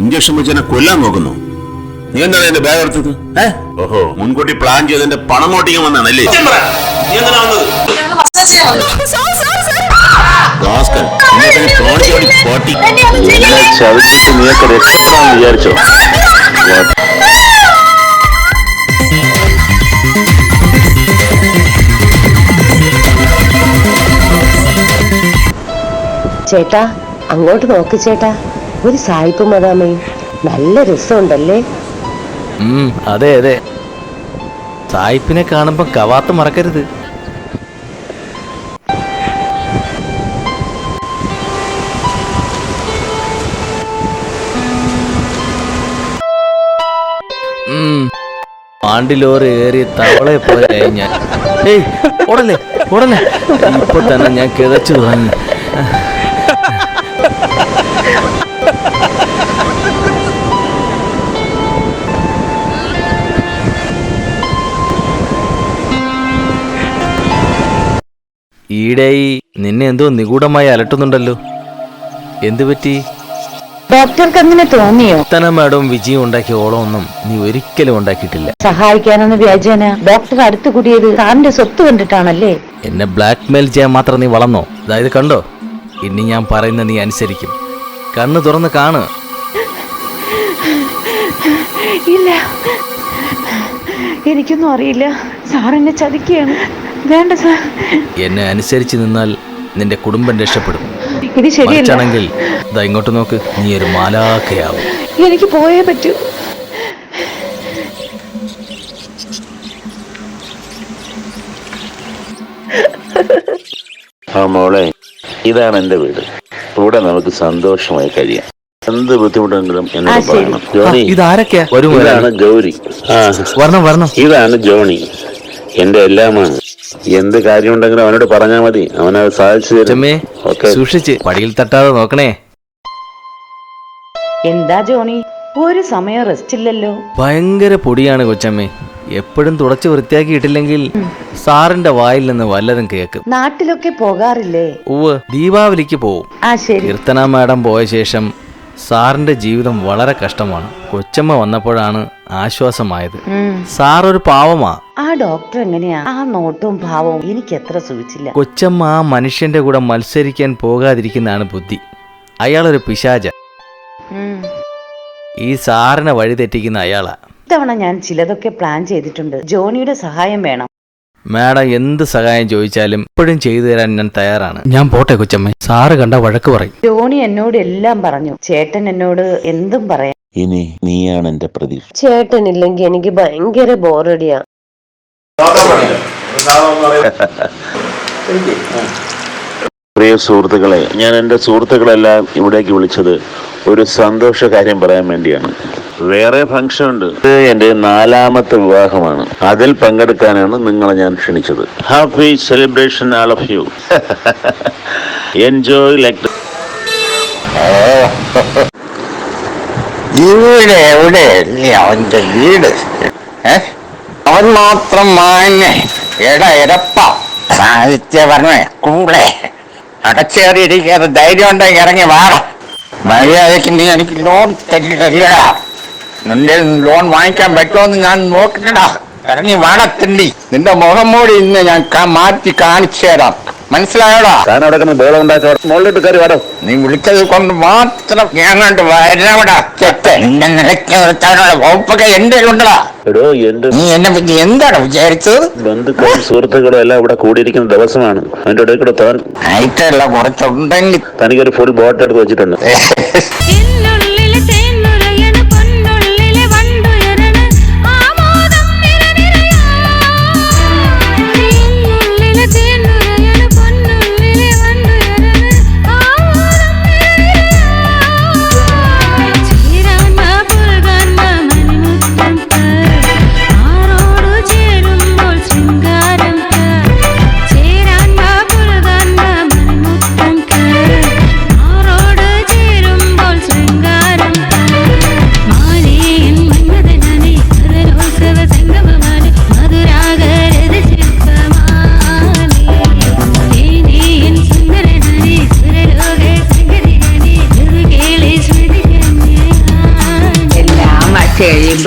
Injection വെച്ച് കൊല്ലാൻ നോക്കുന്നു. നീ എന്താണ് എന്റെ ബാഗ് എടുത്തത്? ഓഹോ, മുൻകൂട്ടി പ്ലാൻ ചെയ്ത് എന്റെ പണം ഓട്ടിക്കാൻ വന്നാണല്ലേ? വിചാരിച്ചോ? ചേട്ടാ, അങ്ങോട്ട് നോക്ക് ചേട്ടാ, ഒരു സായിപ്പ് മദാമേ, നല്ല രസമുണ്ടല്ലേ? അതെ അതെ, സായിപ്പിനെ കാണുമ്പോ കവാത്ത് മറക്കരുത്. ആണ്ടിലോറ് ഏറി തവളെ പോലെ ഞാൻ. ഓടല്ലേ ഓടല്ലേ, ഇപ്പൊ തന്നെ ഞാൻ കിതച്ചു തുടങ്ങി. ഈയിടെയായി നിന്നെ എന്തോ നിഗൂഢമായി അലട്ടുന്നുണ്ടല്ലോ, എന്തു പറ്റി? ഡോക്ടർക്ക് അങ്ങനെ തോന്നിയോ? മാഡം വിജയം ഉണ്ടാക്കിയ ഓളമൊന്നും നീ ഒരിക്കലും ഉണ്ടാക്കിയിട്ടില്ല. സഹായിക്കാനെന്ന് വ്യാജേന ഡോക്ടർ അടുത്ത് കൂടിയത് സാറിന്റെ സ്വത്ത് കണ്ടിട്ടാണല്ലേ? എന്നെ ബ്ലാക്ക് മെയിൽ ചെയ്യാൻ മാത്രം നീ വളർന്നോ? അതായത് കണ്ടോ, ഇനി ഞാൻ പറയുന്ന നീ അനുസരിക്കും. കണ്ണ് തുറന്ന് കാണ്. ഇല്ല, എനിക്കൊന്നും അറിയില്ല. സാർ എന്നെ ചതിക്കുകയാണ്. വേണ്ട സാർ. എന്നെ അനുസരിച്ച് നിന്നാൽ നിന്റെ കുടുംബം രക്ഷപ്പെടും. ഇത് ശരിയല്ല. ഇതാ ഇങ്ങോട്ട് നോക്ക്, നീ ഒരു മാലാഖയാവും. എനിക്ക് പോയേ പറ്റൂ. ആ മോളെ, ഇതാണ് എന്റെ വീട്. ഇവിടെ നമുക്ക് സന്തോഷമായി കഴിയാം. എന്ത് ബുദ്ധിമുട്ടെങ്കിലും എന്നോട് പറയണം. ജോണി, ഇതാണ് ഗൗരി. ഇതാണ് ജോണി, എന്റെ എല്ലാമാണ്. എന്ത് കാര്യമുണ്ടെങ്കിലും അവനോട് പറഞ്ഞാൽ മതി, അവനത് സാധിച്ചു തരും. സൂക്ഷിച്ച് പടിയിൽ തട്ടാതെ നോക്കണേ. എന്താ ജോണി, ഒരു സമയം റെസ്റ്റ് ഇല്ലല്ലോ? ഭയങ്കര പൊടിയാണ് കൊച്ചമ്മേ. എപ്പോഴും തുടച്ച് വൃത്തിയാക്കിയിട്ടില്ലെങ്കിൽ സാറിന്റെ വായിൽ നിന്ന് വല്ലതും കേൾക്കും. നാട്ടിലൊക്കെ പോകാറില്ലേ? ദീപാവലിക്ക് പോവും. കീർത്തന മാഡം പോയ ശേഷം സാറിന്റെ ജീവിതം വളരെ കഷ്ടമാണ്. കൊച്ചമ്മ വന്നപ്പോഴാണ് ആശ്വാസമായത്. സാർ ഒരു പാവമാ. ആ ഡോക്ടർ എങ്ങനെയാ? ആ നോട്ടവും ഭാവവും എനിക്ക് എത്ര സുഖിച്ചില്ല. കൊച്ചമ്മ ആ മനുഷ്യന്റെ കൂടെ മത്സരിക്കാൻ പോകാതിരിക്കുന്നതാണ് ബുദ്ധി. അയാളൊരു പിശാച. ഈ സാറിനെ വഴിതെറ്റിക്കുന്ന അയാളാ. ഇത്തവണ ഞാൻ ചിലതൊക്കെ പ്ലാൻ ചെയ്തിട്ടുണ്ട്. ജോണിയുടെ സഹായം വേണം. മാഡം എന്ത് സഹായം ചോദിച്ചാലും എപ്പോഴും ചെയ്തു തരാൻ ഞാൻ തയ്യാറാണ്. ഞാൻ പോട്ടെ കൊച്ചമ്മ, സാറ് കണ്ട വഴക്ക് പറയും. ജോണി എന്നോട് എല്ലാം പറഞ്ഞു. ചേട്ടൻ എന്നോട് എന്തും പറയാം. ഇനി നീയാണ് എന്റെ പ്രതീക്ഷ. ചേട്ടനില്ലെങ്കിൽ എനിക്ക് ഭയങ്കര ബോറടിയാ. പ്രിയ സുഹൃത്തുക്കളെ, ഞാൻ എൻ്റെ സുഹൃത്തുക്കളെല്ലാം ഇവിടേക്ക് വിളിച്ചത് ഒരു സന്തോഷ കാര്യം പറയാൻ വേണ്ടിയാണ്. വേറെ ഫംഗ്ഷൻ ഉണ്ട്. ഇത് എൻ്റെ 4ാമത്തെ വിവാഹമാണ്. അതിൽ പങ്കെടുക്കാനാണ് നിങ്ങളെ ഞാൻ ക്ഷണിച്ചത്. Happy celebration all of you. Enjoy like. ഇവിടെ എവിടെയല്ലേ അവന്റെ വീട്? അവൻ മാത്രം മാഞ്ഞേ എടപ്പ സാഹിത്യപരമേ കൂടെ അടച്ചേറിയിരിക്കാതെ ധൈര്യം ഉണ്ടെങ്കിൽ ഇറങ്ങി വാടാ. മര്യാദയ്ക്ക് നീ എനിക്ക് ലോൺ തരില്ലടാ. നിന്റെ ലോൺ വാങ്ങിക്കാൻ പറ്റുമോന്ന് ഞാൻ നോക്കട്ടടാ. ഇറങ്ങി വാടത്തിണ്ടി. നിന്റെ മുഖം മൂടി ഇന്ന് ഞാൻ മാറ്റി കാണിച്ചു തരാം. മനസ്സിലായോടാ? മുകളിലോട്ട് കയറി വാടോ. നീ വിളിച്ചത് കൊണ്ട് മാത്രം ഞാൻ കണ്ട് വരണവിടാ. നിന്നെ നിലയ്ക്ക് നിർത്താനുള്ള വകുപ്പൊക്കെ എന്റെ ഉണ്ടടാ. നീ എന്നെ പറ്റി എന്താണ് വിചാരിച്ചത്? ബന്ധുക്കളും സുഹൃത്തുക്കളും എല്ലാം ഇവിടെ കൂടിയിരിക്കുന്ന ദിവസമാണ്. അതിന്റെ ഇടയിൽ കൂടെ ആയിട്ടുള്ള കുറച്ചുണ്ടെങ്കിൽ തനിക്കൊരു ഫുൾ ബോട്ട് എടുത്ത് വെച്ചിട്ടുണ്ട്. Ringa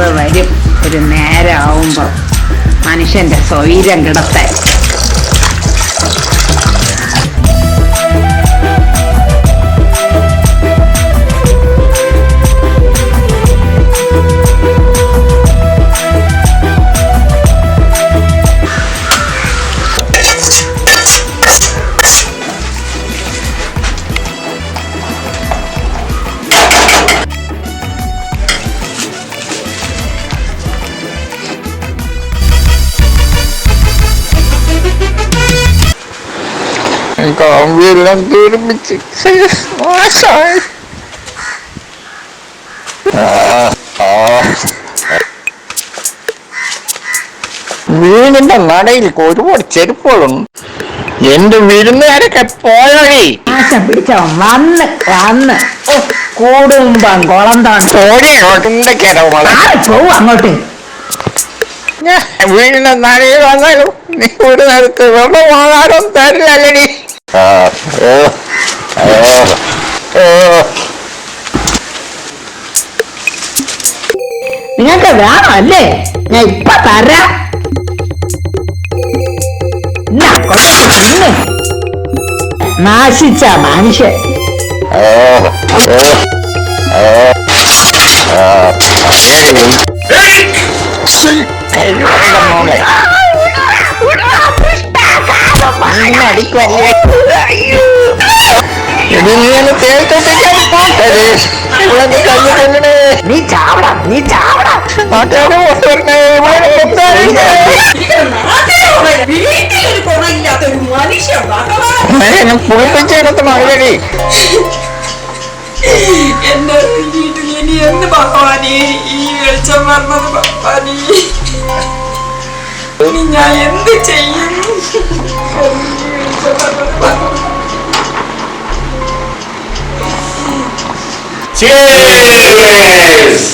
മുൻപ് വരും ഒരു നേരമാവുമ്പോ മനുഷ്യന്റെ സ്വൈര്യം കിടത്താൻ. കമ്പിയെല്ലാം തുരുമ്പിച്ച് മോശമായി. വീടിന്റെ നടയിൽ ഒരുപാട് ചെരുപ്പുകളുണ്ട്. എന്റെ വിരുന്നുകാരൊക്കെ പോയോടി. ആശം പിടിച്ച വന്ന് വന്ന് കൂടുമ്പം കുളം പോവും അങ്ങോട്ട്. വീടിന്റെ നടയിൽ വന്നാലും നീ ഒരു നേരത്ത് വെള്ളം വാങ്ങാനും തരില്ലടി. നിങ്ങൾക്ക് വേണം അല്ലേ? ഞാൻ ഇപ്പൊ തരാം. നാശിച്ച മനുഷ്യൻ. നീ ചാവണം, നീ ചാവണം. പുളിപ്പിച്ചെടുത്തണം അവരടി. എന്റെ വീട്ടിൽ ഇനി എന്ത് ഭഗവാനെ ഈ വെളിച്ചം പറഞ്ഞത് ഭഗവാനെ, ഇനി ഞാൻ എന്ത് ചെയ്യും? Cheers!